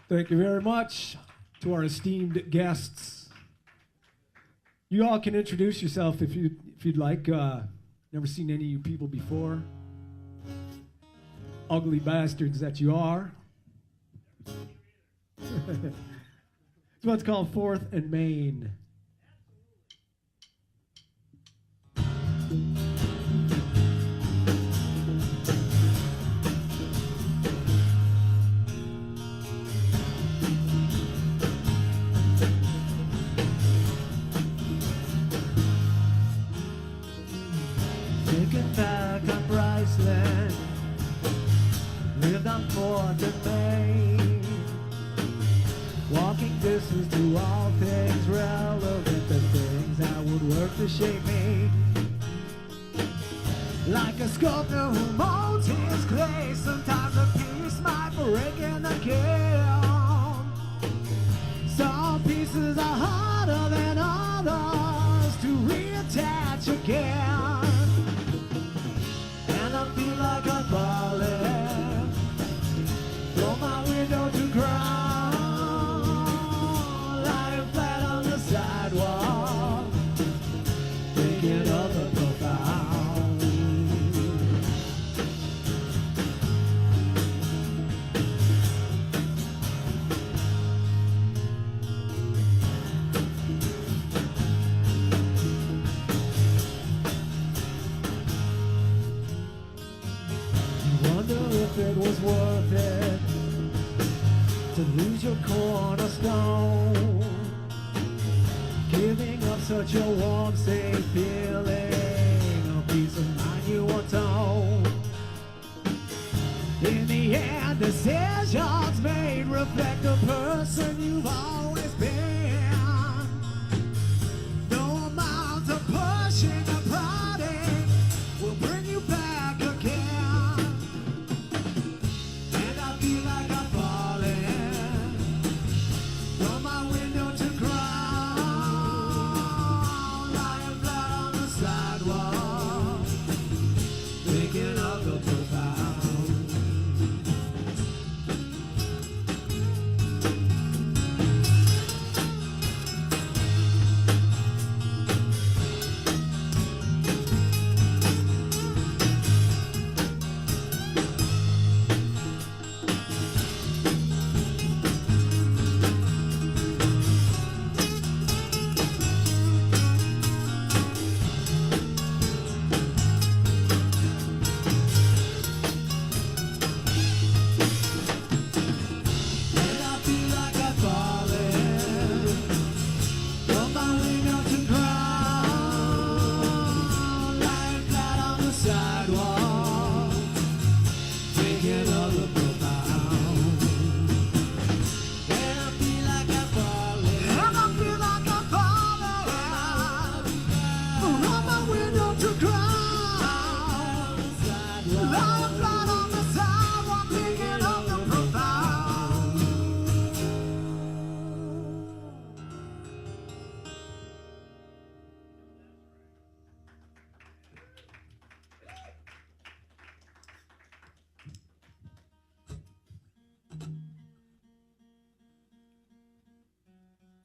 Thank you very much to our esteemed guests. You all can introduce yourself if you'd like. Never seen any of you people before. Ugly bastards that you are. It's what's called 4th and Main. Thinking back on Bryceland, lived on 4th and Main, walking distance to all things relevant, the things that would work to shape me. Like a sculptor who molds his clay, sometimes a piece might break in the kiln. Some pieces are harder than others to reattach again. I feel like I'm falling from my window to ground, lying flat on the sidewalk, thinking of the profound. If it was worth it to lose your cornerstone, giving up such a warm, safe feeling, a peace of mind you once owned. In the end, decisions made reflect the person you've always been. No amount of pushing or prodding will bring you back again.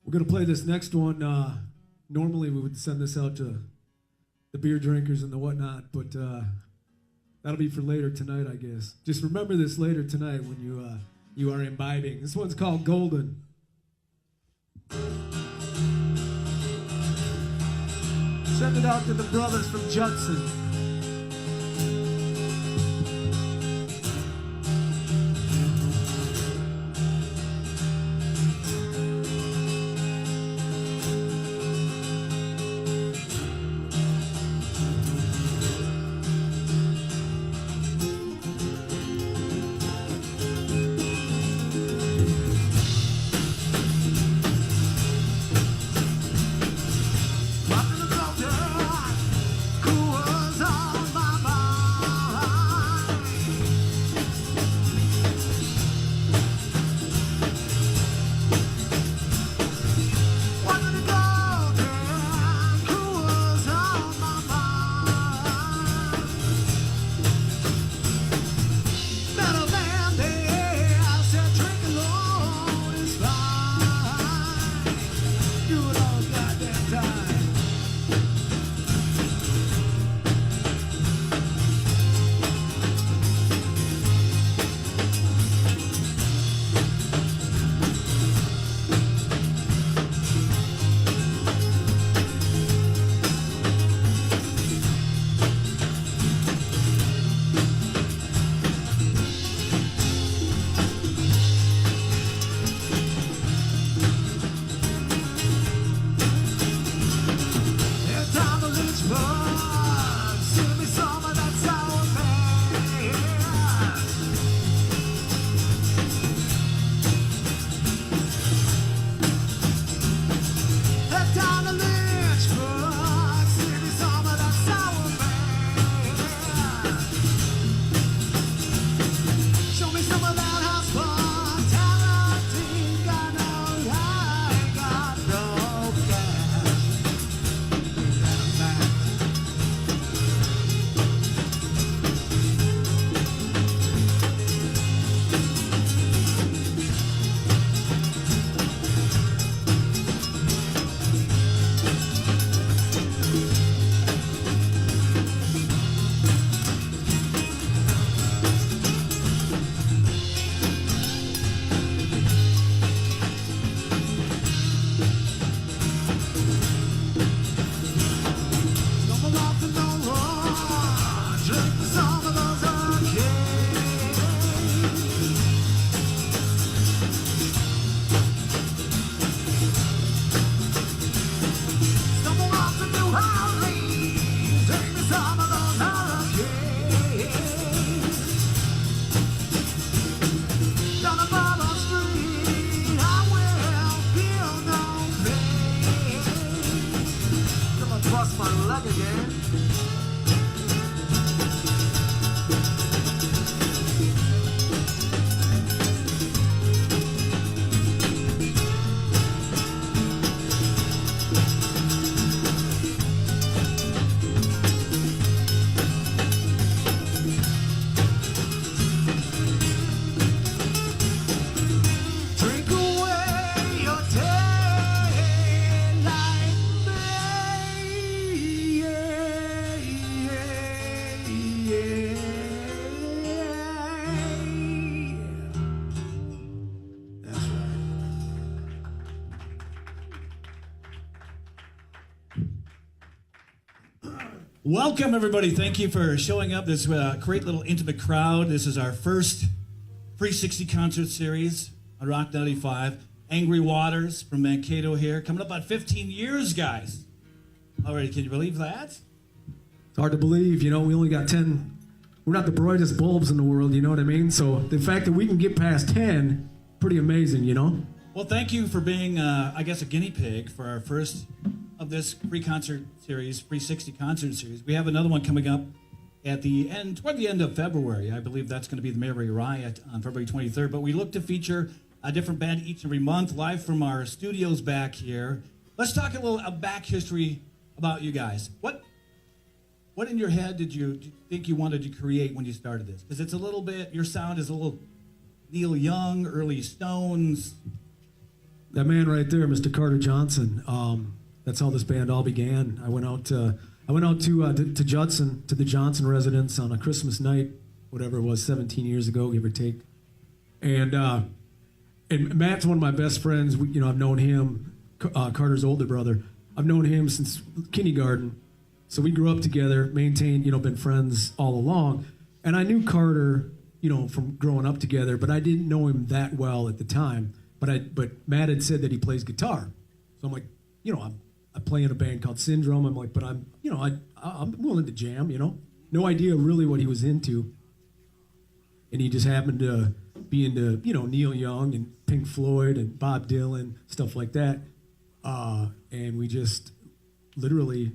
We're going to play this next one. Normally we would send this out to the beer drinkers and the whatnot, but that'll be for later tonight, I guess. Just remember this later tonight when you are imbibing. This one's called Golden. Send it out to the brothers from Judson. Who was Welcome, everybody. Thank you for showing up. This great little intimate crowd. This is our first 360 concert series on Rock 95. Angry Waters from Mankato here. Coming up on 15 years, guys. Already, can you believe that? It's hard to believe, we only got 10. We're not the brightest bulbs in the world, you know what I mean? So the fact that we can get past 10, pretty amazing, Well, thank you for being, I guess, a guinea pig for our first of this free concert series, 360 concert series. We have another one coming up toward the end of February. I believe that's going to be the Mayberry Riot on February 23rd. But we look to feature a different band each and every month, live from our studios back here. Let's talk a little back history about you guys. What in your head did you think you wanted to create when you started this? Because it's a little bit, your sound is a little Neil Young, early Stones. That man right there, Mr. Carter Johnson. That's how this band all began. I went out to Judson, to the Johnson residence on a Christmas night, whatever it was, 17 years ago, give or take. And Matt's one of my best friends. I've known him, Carter's older brother. I've known him since kindergarten. So we grew up together, maintained, been friends all along. And I knew Carter, from growing up together, but I didn't know him that well at the time. But Matt had said that he plays guitar. So I'm like, I play in a band called Syndrome. I'm like, but I'm willing to jam, No idea really what he was into. And he just happened to be into, Neil Young and Pink Floyd and Bob Dylan, stuff like that. And we just literally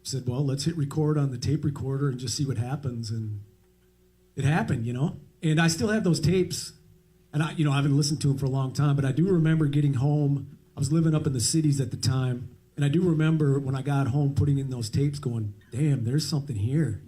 said, well, let's hit record on the tape recorder and just see what happens. And it happened, And I still have those tapes. And I haven't listened to them for a long time, but I do remember getting home. I was living up in the cities at the time. And I do remember when I got home putting in those tapes going, damn, there's something here,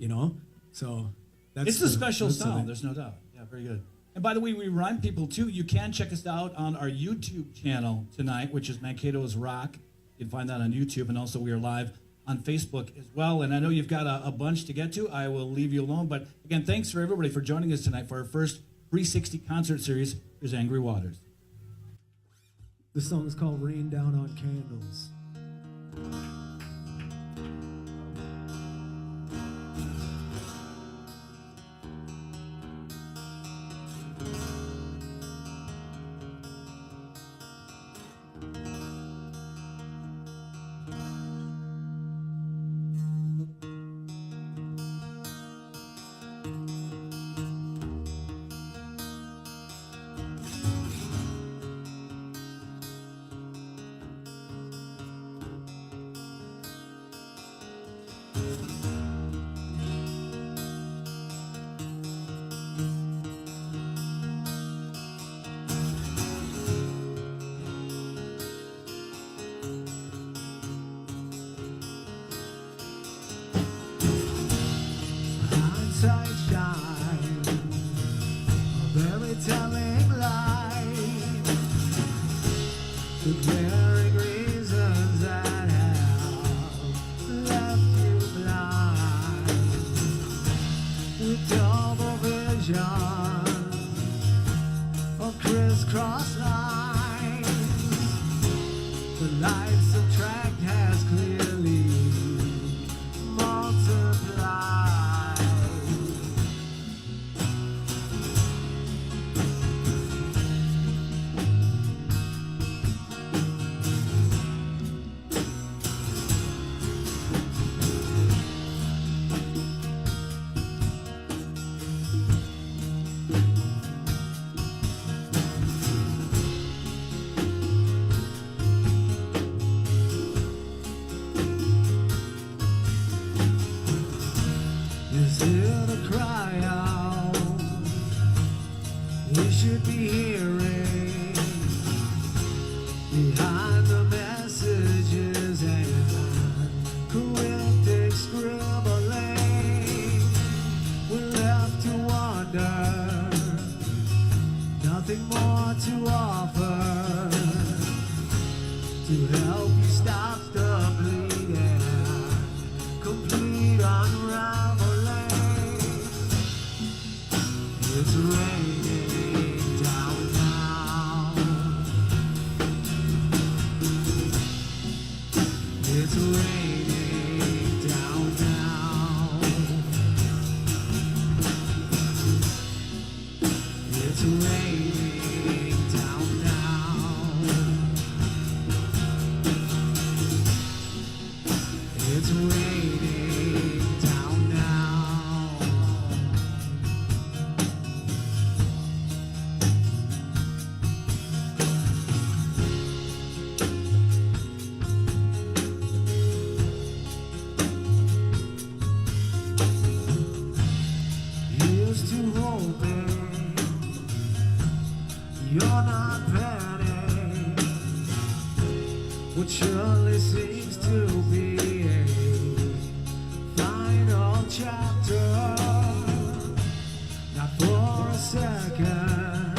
So It's a special sound, there's no doubt. Yeah, very good. And by the way, we remind people, too, you can check us out on our YouTube channel tonight, which is Mankato's Rock. You can find that on YouTube, and also we are live on Facebook as well. And I know you've got a bunch to get to. I will leave you alone. But, again, thanks for everybody for joining us tonight for our first 360 concert series. Here's Angry Waters. This song is called Rain Down on Candles. Hindsight shine, a very telling light. The glaring reasons that have left you blind. With double vision of crisscross lines, the light subtract has clearly multiplied. Is it a cry out we should be hearing behind the messages and cryptic scribbling? We're left to wonder, nothing more to offer to help you stop the bleeding, complete unraveling. It's raining down now. It's raining down now. It's raining down now. It's raining down now. Here's to hoping you're not planning what surely seems to be a final chapter. Not for a second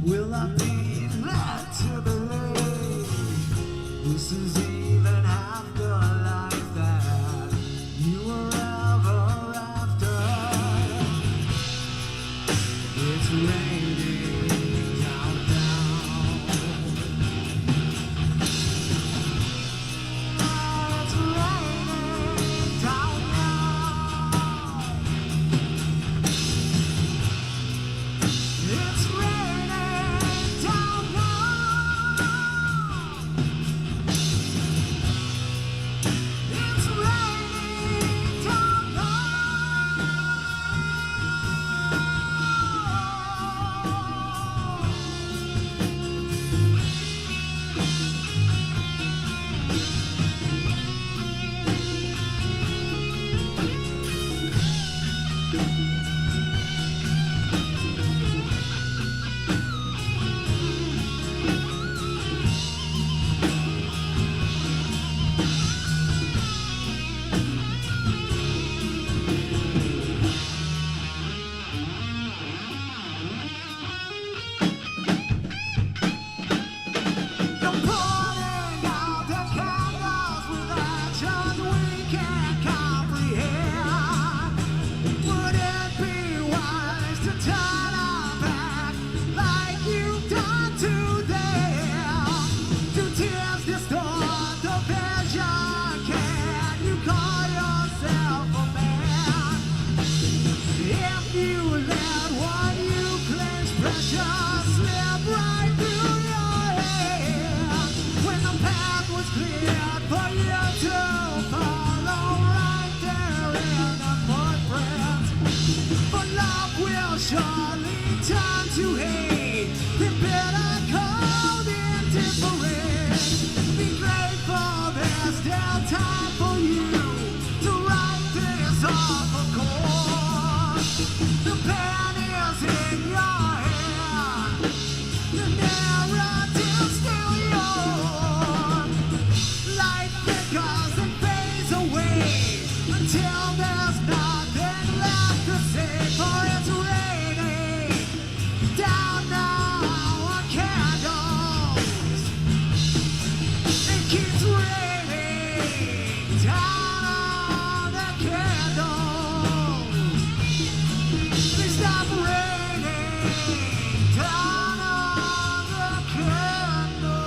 will I be led to believe this is even half the life that you were ever after. It's raining down now. It's raining down now. It's raining down now. It's raining down You're putting out the candles with actions we can't comprehend. Would it be wise to turn our back like you've done to them? Do tears distort the vision? Can you call yourself a man? If you let what you claim's precious slip right through your hand, when the path was cleared for you to follow right there in the footprints, but love will surely turn to hate, the bitter cold indifference. Be grateful there's still time for you to write this off a course. The pen is in your hand, the narrative's still yours. Light flickers and fades away until there's nothing left to say. For it's raining down now on candles. It keeps raining down on the candles. They stop raining down on the candles.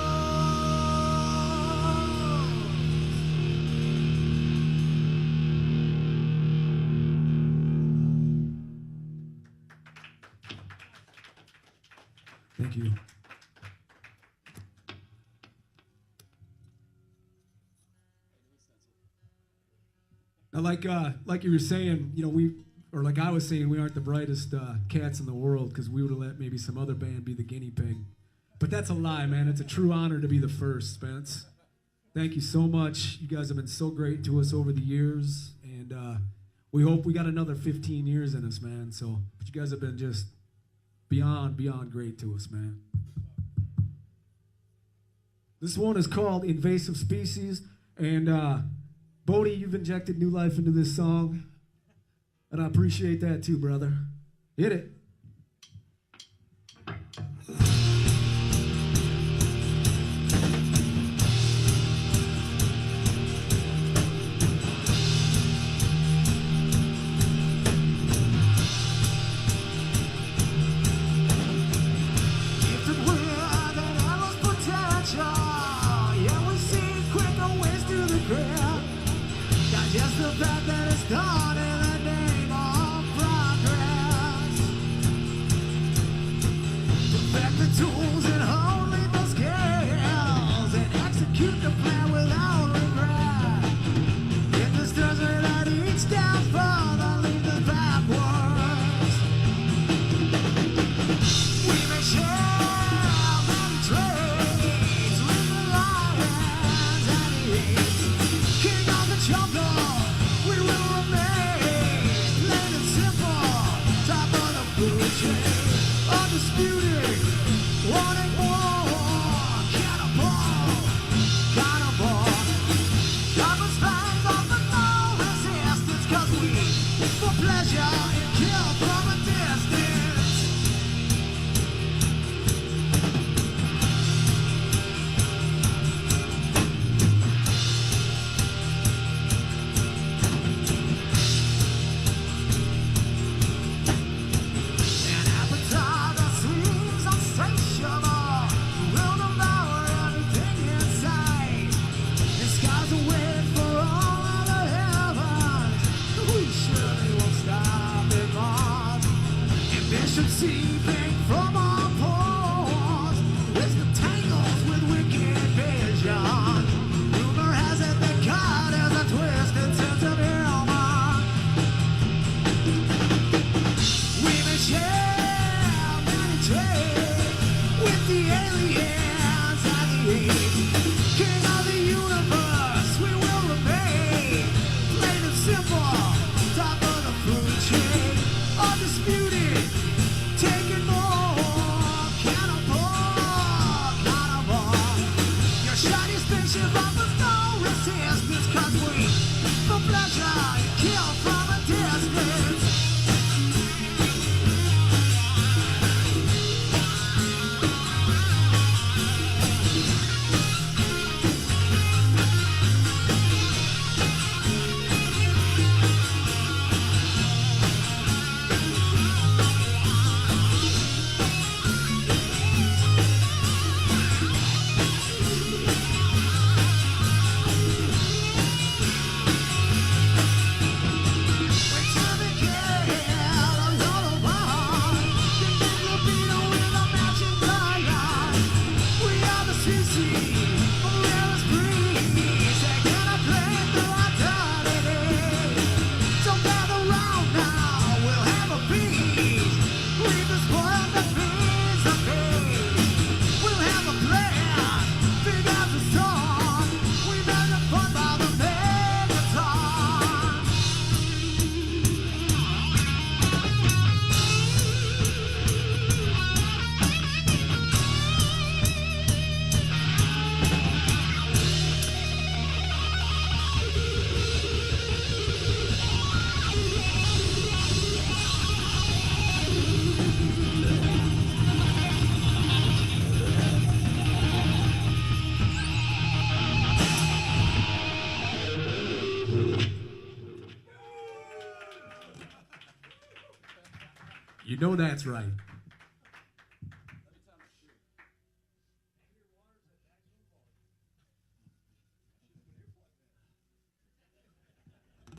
Thank you. Now, like you were saying, you know, or like I was saying, we aren't the brightest cats in the world because we would have let maybe some other band be the guinea pig. But that's a lie, man. It's a true honor to be the first, Spence. Thank you so much. You guys have been so great to us over the years, and we hope we got another 15 years in us, man. So, but you guys have been just beyond great to us, man. This one is called Invasive Species, and Bodie, you've injected new life into this song, and I appreciate that too, brother. Hit it. Just the fact that it's done in the name of progress. undisputed, wanting more. Cannonball, cannonball. Covers flames off the no resistance, 'cause we, for pleasure, and kill from a distance. An appetite that seems insatiable will devour everything in sight. And skies are waiting for all of the heavens. We surely won't stop it long. Ambition seeping from our pores. Wisdom tangles with wicked vision. Rumor has it that God has a twisted sense of humor. We may share many traits with the aliens and the apes. King of the universe, we will remain. Plain and simple, top of the food chain. Undisputed, taking more. Cannonball, cannonball. Your shiny spaceship offers no resistance, 'cause we, for pleasure, kill from a distance. You know that's right.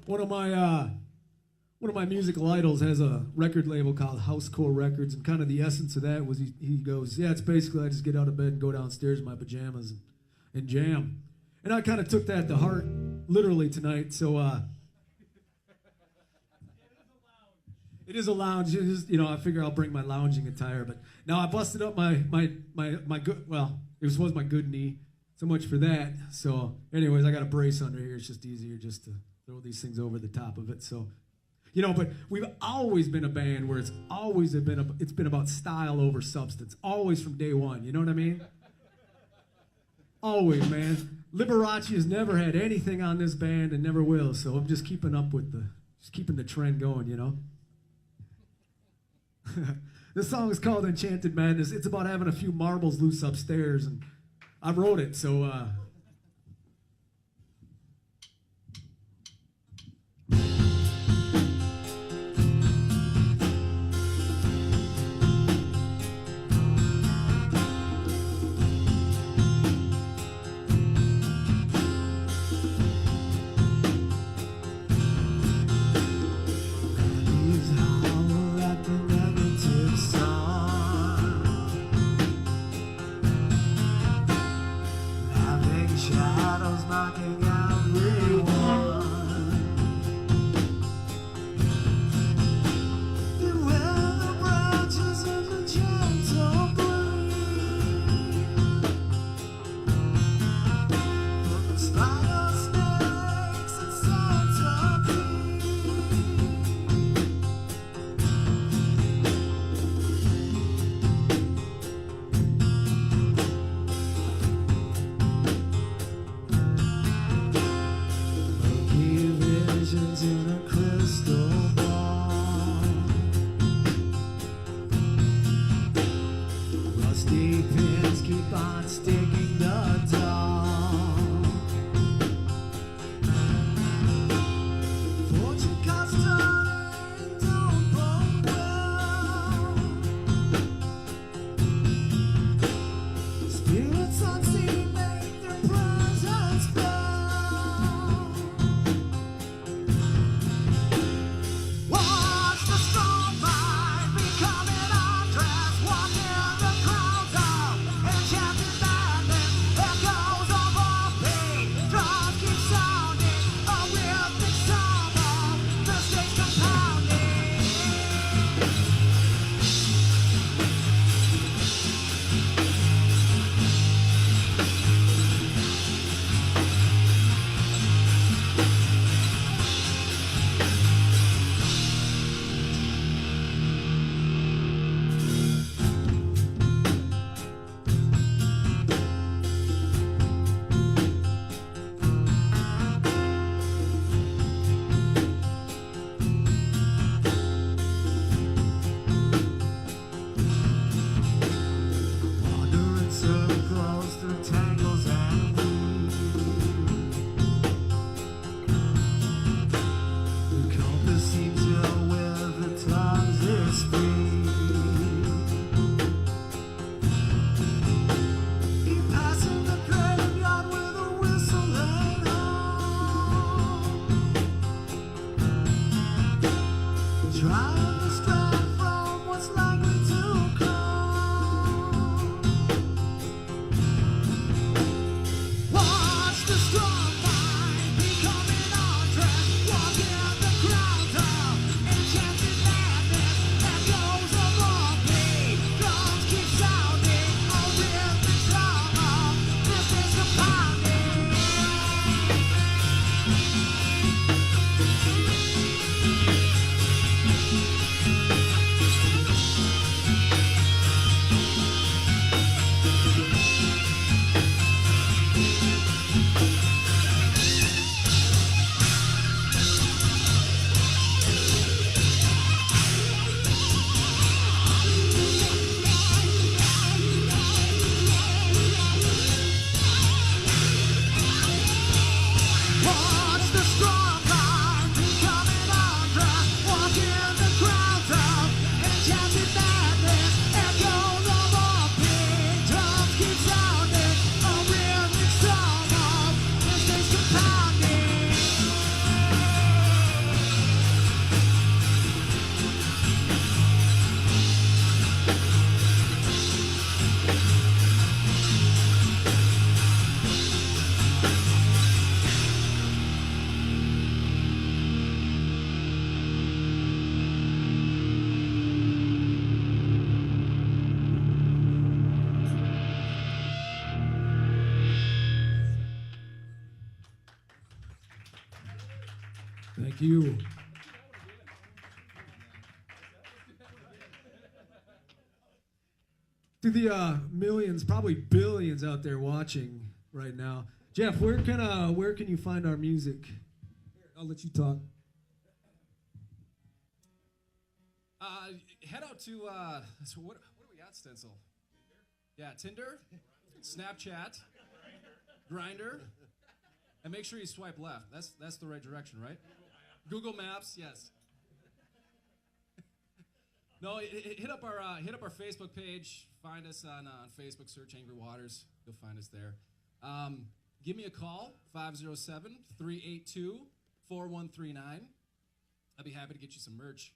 One of my musical idols has a record label called Housecore Records, and kind of the essence of that was he goes, yeah, it's basically I just get out of bed and go downstairs in my pajamas and jam. And I kind of took that to heart literally tonight, so it is a lounge. It is, I figure I'll bring my lounging attire. But now I busted up my good, well, it was my good knee. So much for that. So anyways, I got a brace under here. It's just easier just to throw these things over the top of it. So, but we've always been a band where it's been about style over substance. Always from day one. You know what I mean? Always, man. Liberace has never had anything on this band and never will. So I'm just keeping the trend going, This song is called Enchanted Madness. It's about having a few marbles loose upstairs, and I wrote it, so Thank you. To the millions, probably billions out there watching right now, Jeff, where can you find our music? I'll let you talk. Head out to so what do we got, Stencil? Yeah, Tinder, Snapchat, Grindr, and make sure you swipe left. That's the right direction, right? Google Maps, yes. No, hit up our Facebook page. Find us on Facebook. Search Angry Waters. You'll find us there. Give me a call, 507-382-4139. I'll be happy to get you some merch.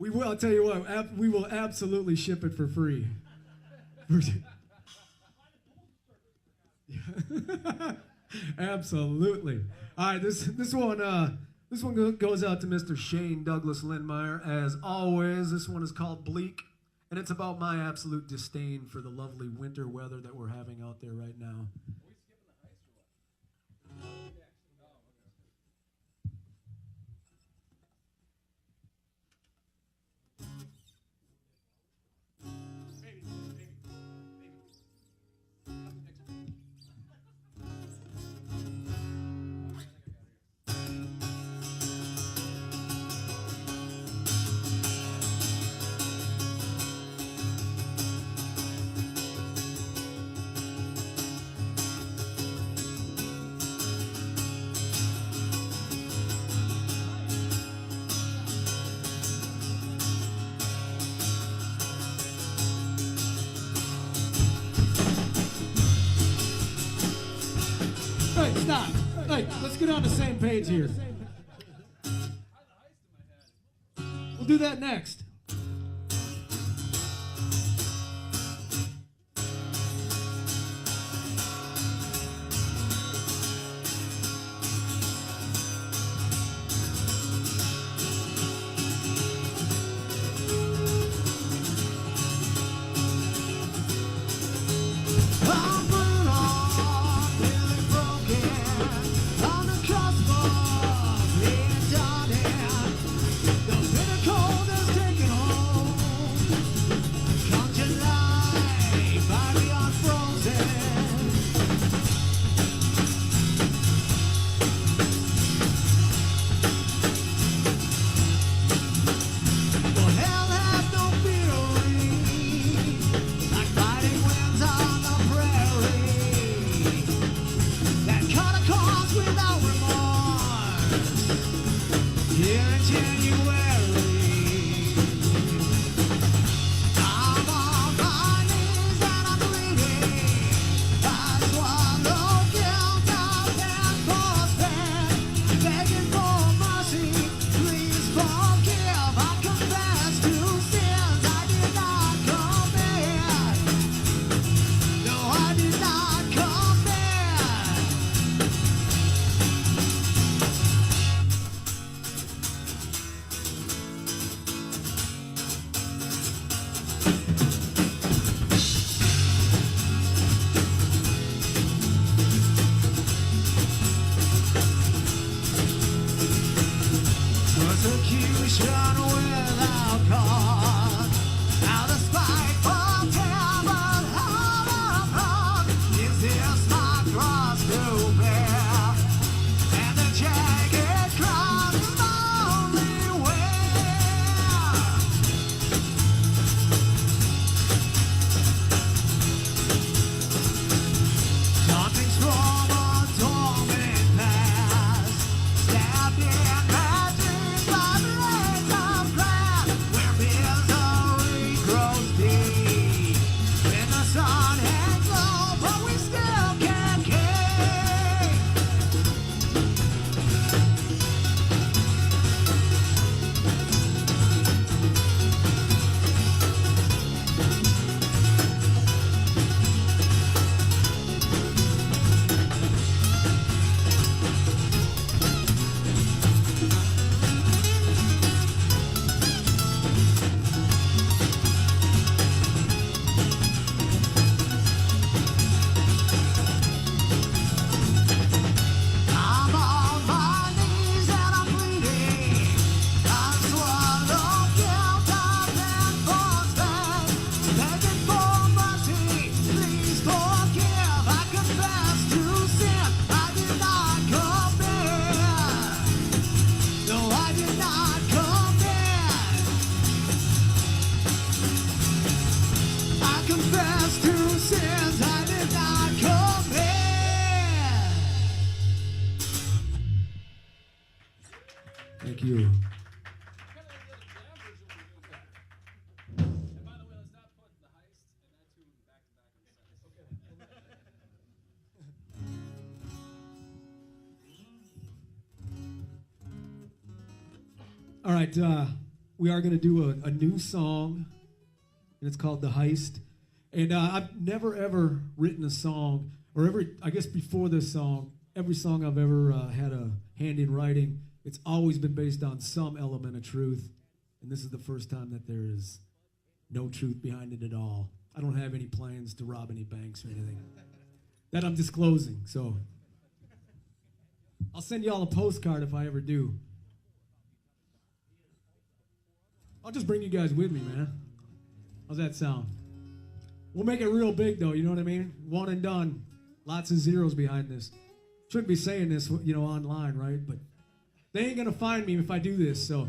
We will. I'll tell you what. We will absolutely ship it for free. Absolutely. All right. This one goes out to Mr. Shane Douglas Lindmeyer. As always, this one is called Bleak, and it's about my absolute disdain for the lovely winter weather that we're having out there right now. Hey, stop. Hey, let's get on the same page here. We'll do that next. Magic by the rays of grass, where bills All right, we are going to do a new song, and it's called The Heist. And I've never, ever written a song, or I guess before this song, every song I've ever had a hand in writing, it's always been based on some element of truth. And this is the first time that there is no truth behind it at all. I don't have any plans to rob any banks or anything that I'm disclosing. So I'll send y'all a postcard if I ever do. I'll just bring you guys with me, man. How's that sound? We'll make it real big, though, you know what I mean? One and done. Lots of zeros behind this. Shouldn't be saying this, online, right? But they ain't going to find me if I do this, so.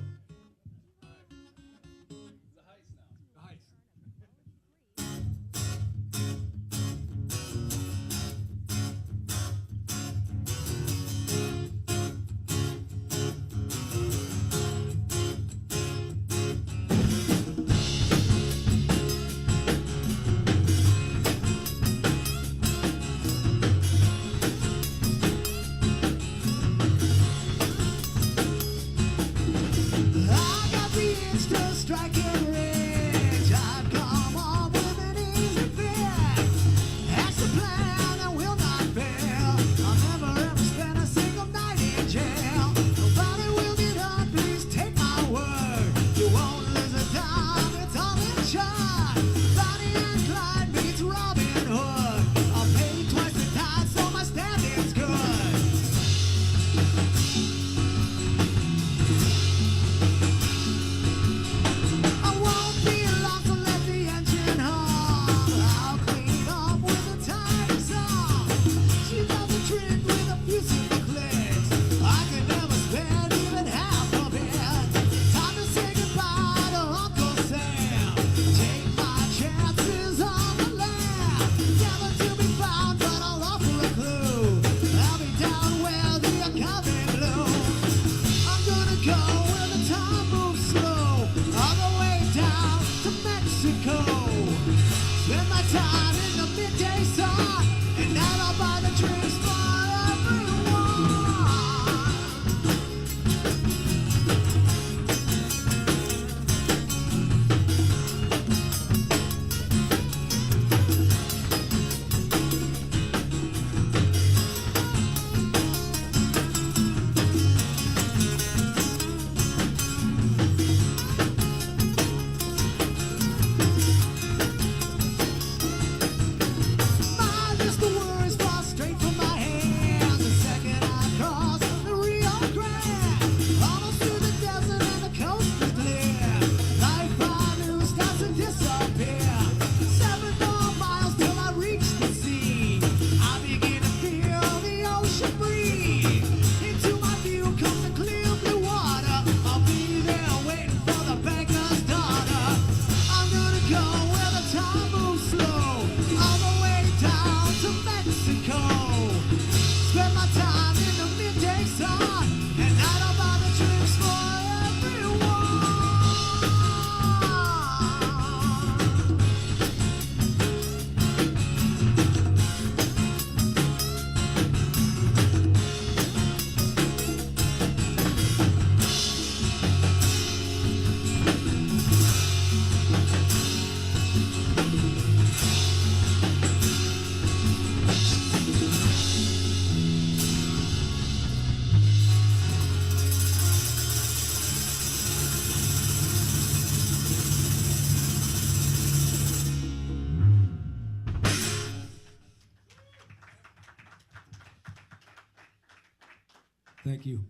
Thank you.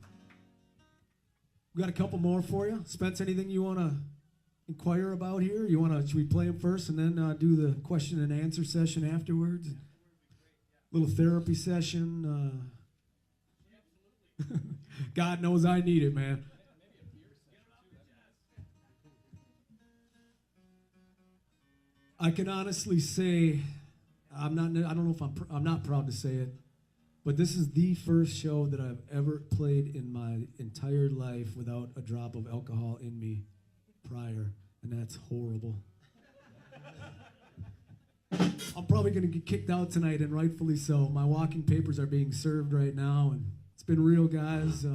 We got a couple more for you. Spence, anything you want to inquire about here? Should we play them first and then do the question and answer session afterwards? Little therapy session. God knows I need it, man. I can honestly say, I don't know if I'm not proud to say it, but this is the first show that I've ever played in my entire life without a drop of alcohol in me prior, and that's horrible. I'm probably going to get kicked out tonight, and rightfully so. My walking papers are being served right now, and it's been real, guys.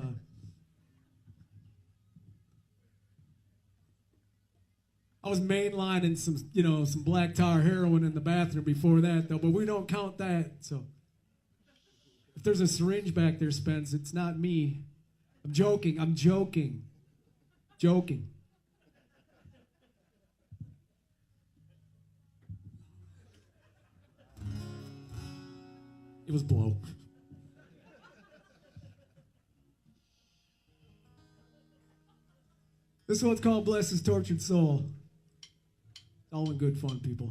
I was mainlining some, some black tar heroin in the bathroom before that, though, but we don't count that. So if there's a syringe back there, Spence, it's not me. I'm joking. Joking. It was blow. This one's called Bless His Tortured Soul. All in good fun, people.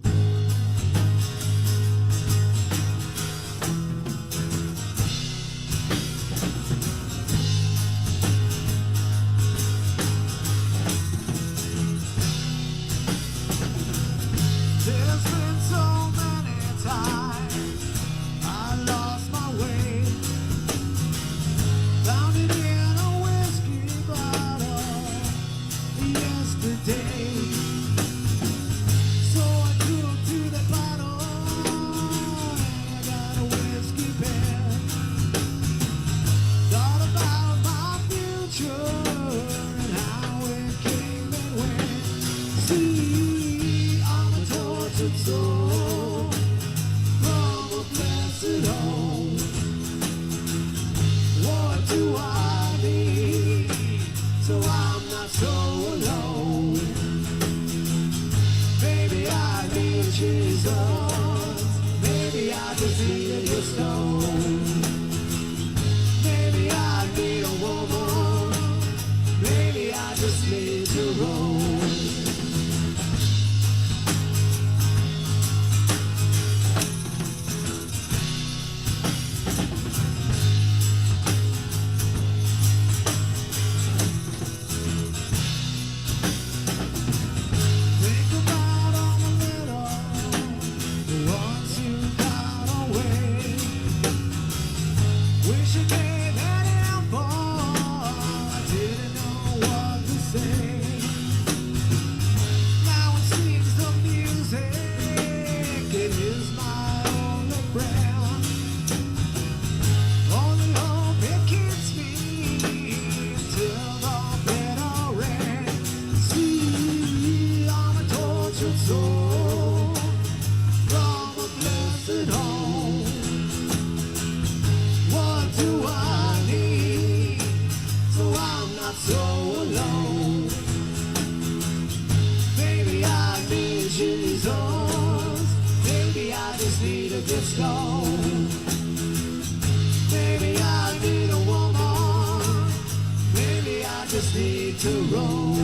There's been so many times I lost my way, found it in a whiskey bottle yesterday. So I took to the bottle and I got a whiskey pen. Thought about my future and how it came and went. See, I'm a tortured soul from a blessed home. What do I need so I'm not so alone? Maybe I need Jesus. Maybe I just need a stone. Maybe I need a woman. Maybe I just need to roll. Think about all the little ones who got away. Wish I gave that info. I didn't know what to say. Now it seems the music it is my only friend. Only hope it keeps me till the bitter end. See, I'm a tortured soul from a blessed home. What do I need so I'm not so alone? Maybe I need Jesus. Maybe I just need a good stone. Maybe I need a woman. Maybe I just need to roll.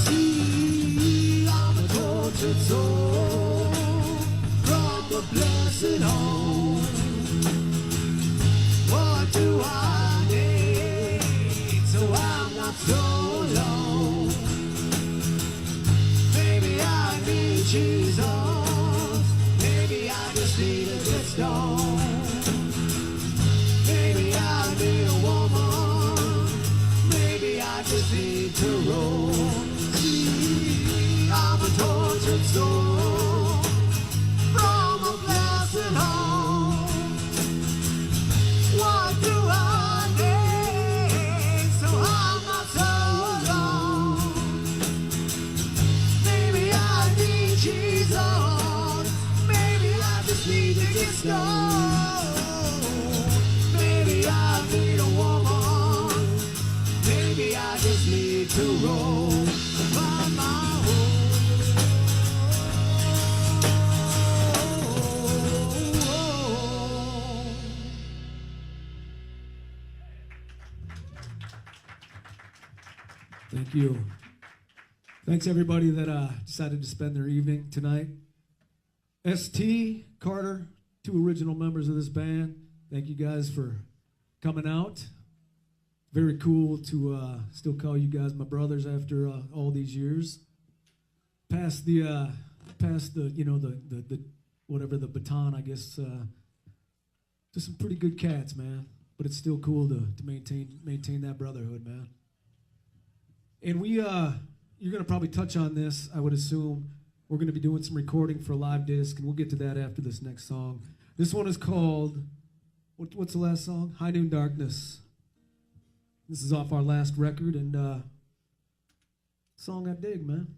See, I'm a tortured soul from a blessed home. What do I need so I'm not so alone? Maybe I need Jesus. Maybe I just need a good stone. Maybe I need a woman. Maybe I just need to roll. See, I'm a tortured soul from a blessed home. What do I need so I'm not so alone? Maybe I need Jesus. Maybe I just need to get stoned. Maybe I need a woman. Maybe I just need to roll. Find my home. Thank you. Thanks everybody that decided to spend their evening tonight. ST, Carter, two original members of this band. Thank you guys for coming out. Very cool to still call you guys my brothers after all these years. pass the you know the whatever the baton, I guess, to some pretty good cats, man. But it's still cool to maintain that brotherhood, man. And we you're gonna probably touch on this, I would assume. We're gonna be doing some recording for a live disc, and we'll get to that after this next song. This one is called what's the last song? High Noon Darkness. This is off our last record, and song I dig, man.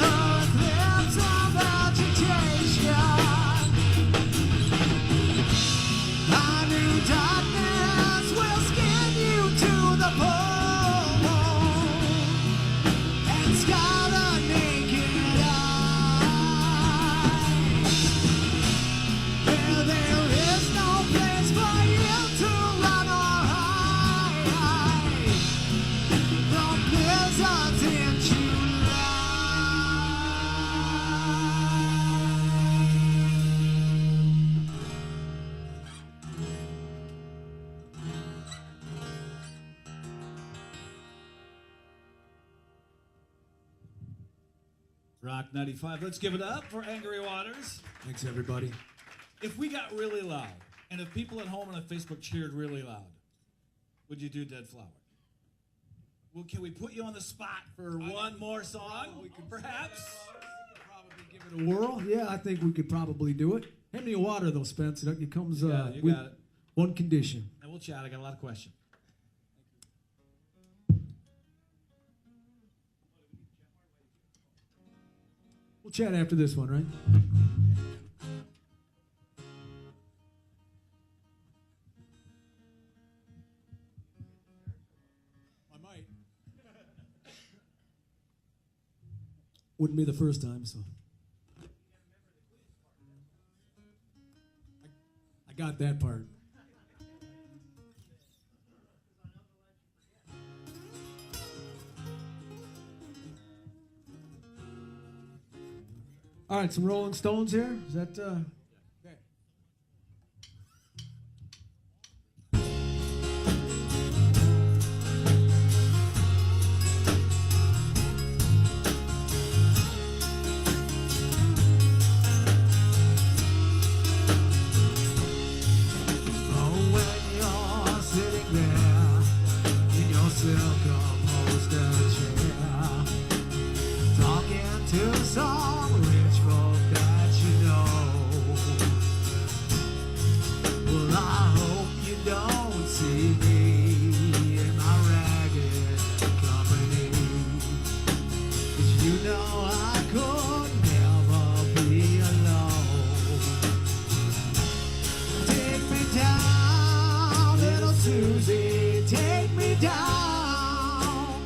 eclipse of vegetation. A new darkness will skin you to the bone and scar the naked eye. Where there is no place for you to run or hide from blizzards in July. Rock 95. Let's give it up for Angry Waters. Thanks, everybody. If we got really loud, and if people at home on Facebook cheered really loud, would you do Dead Flower? Well, can we put you on the spot for one more song, perhaps? Probably give it a whirl. Yeah, I think we could probably do it. Hand me a water, though, Spence. It comes You with got it. one condition. And we'll chat. I got a lot of questions. We'll chat after this one, right? I might. Wouldn't be the first time, so. I got that part. All right, some Rolling Stones here. Is that okay? Oh, when you're sitting there in your silk-upholstered chair, talking to some rich folk that you know. Well, I hope you don't see me in my ragged company, 'cause you know I could never be alone. Take me down, little Susie, take me down.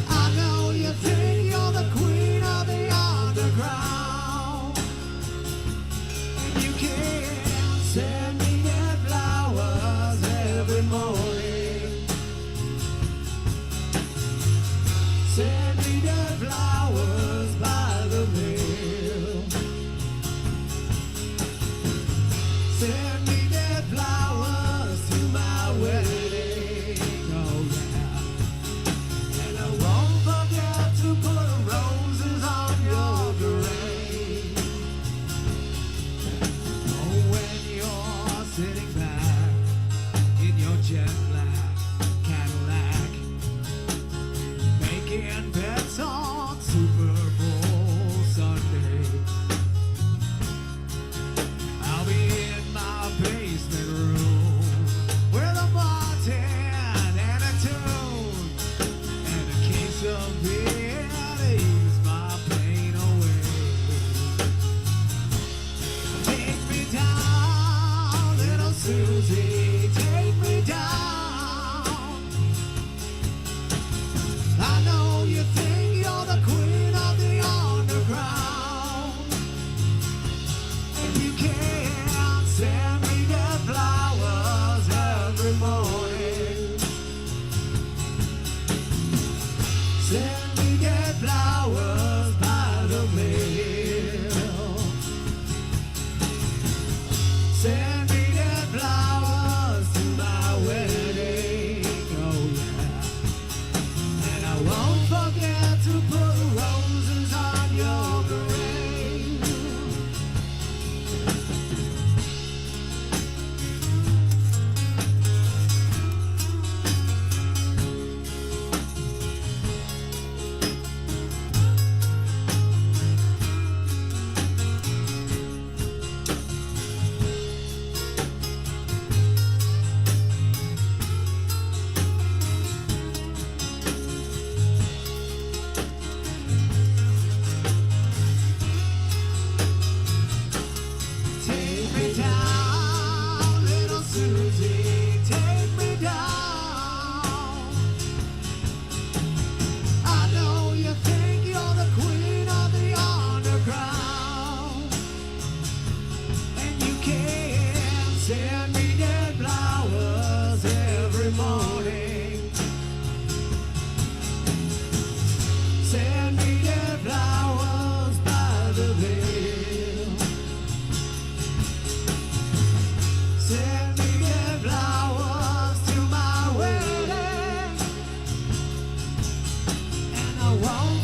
I know you think you're the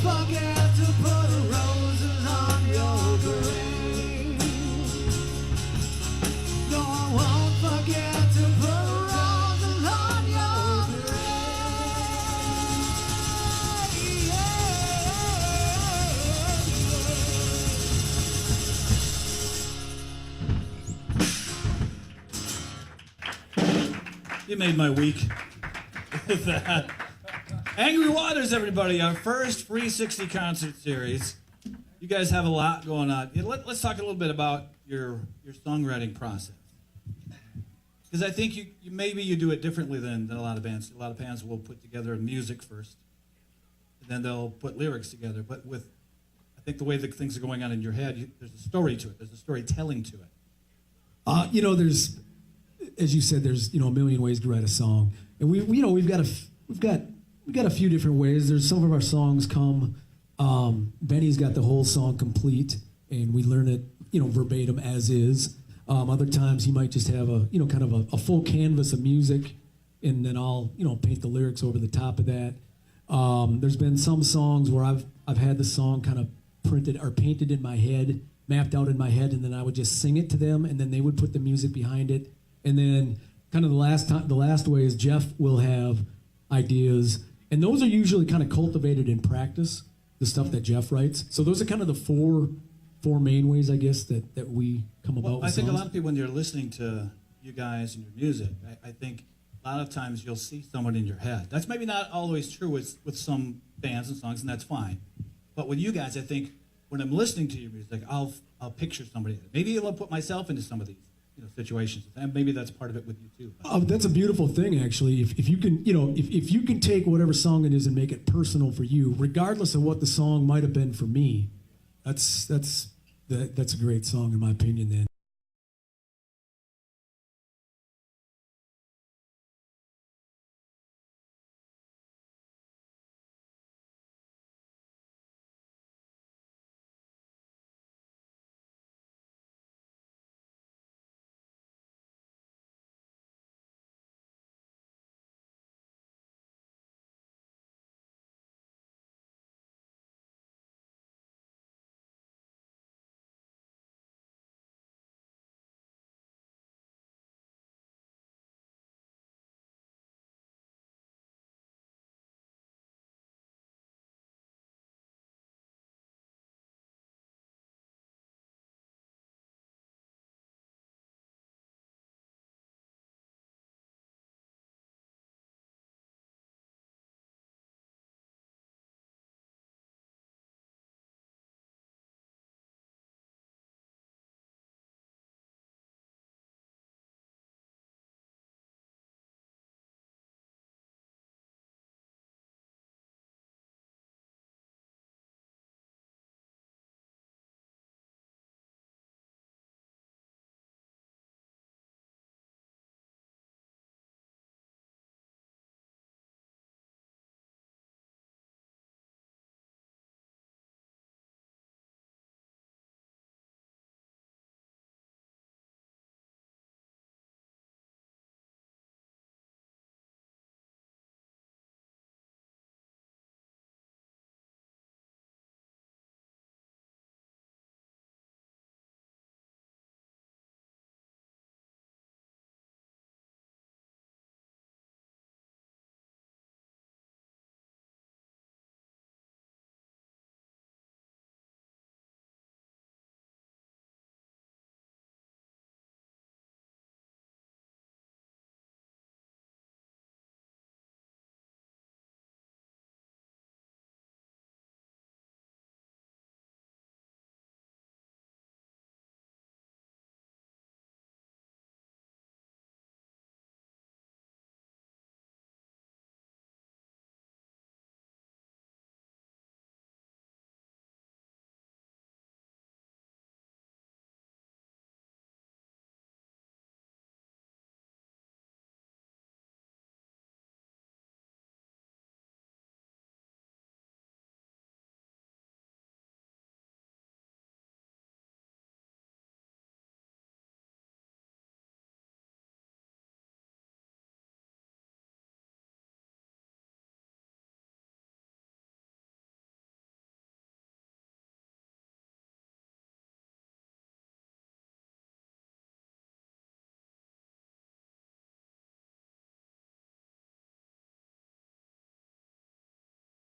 forget to put roses on your grave. No, I won't forget to put roses on your You made my week with that. Angry Waters, everybody, our first Free 60 concert series. You guys have a lot going on. Let's talk a little bit about your songwriting process. Because I think you maybe you do it differently than a lot of bands. A lot of bands will put together music first, and then they'll put lyrics together. But with, I think the way that things are going on in your head, there's a story to it. There's a storytelling to it. There's, as you said, there's a million ways to write a song, and we've got a few different ways. There's some of our songs come. Benny's got the whole song complete, and we learn it verbatim as is. Other times he might just have kind of a full canvas of music, and then I'll paint the lyrics over the top of that. There's been some songs where I've had the song kind of printed or painted in my head, mapped out in my head, and then I would just sing it to them, and then they would put the music behind it. And then kind of the last way is Jeff will have ideas, and those are usually kind of cultivated in practice, the stuff that Jeff writes. So those are kind of the four main ways, I guess, that we come about with I think songs. a lot of people, when you're listening to you guys and your music, I think a lot of times you'll see someone in your head. That's maybe not always true with some bands and songs, and that's fine. But with you guys, I think when I'm listening to your music, I'll picture somebody. Maybe I'll put myself into some of these situations, and maybe that's part of it with you too. That's a beautiful thing, actually. If you can, if you can take whatever song it is and make it personal for you, regardless of what the song might have been for me, that's a great song in my opinion. Then